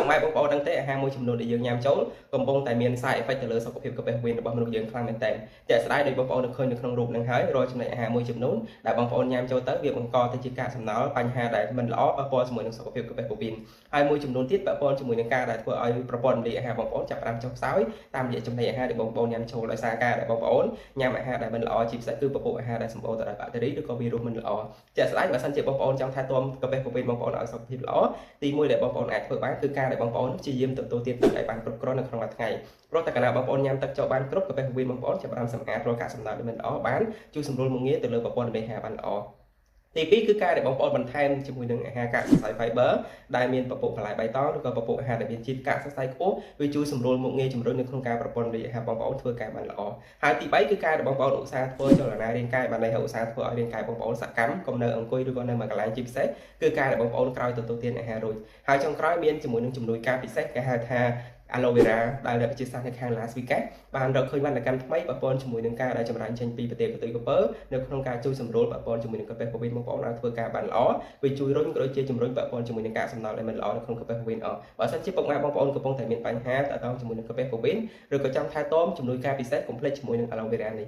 ម៉ែបងប្អូនដឹងទេអាហារមួយចំនួនដែលយើងញ៉ាំចូលកំពុងតែមាន side effect ទៅលើសុខភាពកាពះវៀនរបស់មនុស្សយើងខ្លាំងមែនទែនជាក់ស្ដែងដោយបងប្អូននឹងឃើញនៅក្នុងរូបនឹងហើយរាល់ចំណីអាហារមួយចំនួនដែលបងប្អូនញ៉ាំចូលទៅវាបង្កទៅជាកាកសំណល់បញ្ហាដែលមិនល្អប៉ះពាល់ជាមួយនឹងសុខភាពកាពះវៀនហើយមួយចំនួនទៀតប៉ះពាល់ជាមួយនឹងការដែលធ្វើឲ្យប្រព័ន្ធរំលាយអាហារបងប្អូនចាប់ផ្ដើមចុះខ្សោយតាមរយៈចំណីអាហារដែលបងប្អូនញ៉ាំចូលដោយសារការដែលបងប្អូនញ៉ាំអាហារដែលមិនល្អជាពិសេសគឺពពុះអាហារដែលសម្បូរទៅដោយបាក់តេរីឬក៏វីរុសមិនល្អជាក់ស្ដែងបើសិនជាបងប្អូនចង់ថែទាំកាពះវៀនបងប្អូនឲ្យសុខភាពល្អទី1ដែលបងប្អូនអាចធ្វើបានគឺការដែលបងប្អូនព្យាយាមទទួលទានទឹកឲ្យបានគ្រប់គ្រាន់នៅក្នុងមួយថ្ងៃព្រោះតែកាលណាបងប្អូនញ៉ាំទឹកចូលបានគ្រប់កាពះវៀនបងប្អូនចាប់ផ្ដើមសម្អាតរាល់កាកសំណល់ដែលមិនល្អបានជួយសម្រួលមុខងារទៅលើប្រព័ន្ធរំលាយអាហារបានល្អទី2គឺការដែលបងប្អូនបន្ថែមជាមួយនឹងអាហារកាកសរសៃ fiber ដែលមានពពុះបន្លែបៃតងឬក៏ពពុះអាហារដែលមានជាតិកាកសរសៃខ្ពស់វាជួយសម្រួលមុខងារជំរុញនៅក្នុងការប្រព័ន្ធរំលាយអាហារបងប្អូនធ្វើការបានល្អហើយទី3គឺការដែលបងប្អូនឧស្សាហ៍ធ្វើចលនារាងកាយបានន័យថាឧស្សាហ៍ធ្វើឲ្យរាងកាយបងប្អូនសកម្មកុំនៅអង្គុយឬក៏នៅមួយកន្លែងជាពិសេសគឺការដែលបងប្អូនក្រោយទទួលទានអាហាររួចហើយចុងក្រោយមានជាមួយនឹងជំនួយការពិសេសគេហៅថា aloe vera ដែលអ្នកវិទ្យាសាស្ត្រនៅខាង Las Vegas បានរកឃើញវណ្ណកម្មថ្មីប្រព័ន្ធជាមួយនឹងការដែលចម្រាញ់ចេញពីប្រទេសកតុយក្រពើនៅក្នុងការជួយសម្រួលប្រព័ន្ធជាមួយនឹងកាពះវៀនបងប្អូនឲ្យធ្វើការបានល្អវាជួយរុញក៏ដូចជាជំរុញប្រព័ន្ធជាមួយនឹងការសំណល់ដែលមិនល្អនៅក្នុងកាពះវៀនអស់បើសិនជាពុកម៉ែបងប្អូនកំពុងតែមានបញ្ហាតើតើជាមួយនឹងកាពះវៀនឬក៏ចង់ថែទាំជំនួយការពិសេសកុំភ្លេចជាមួយនឹង aloe vera នេះ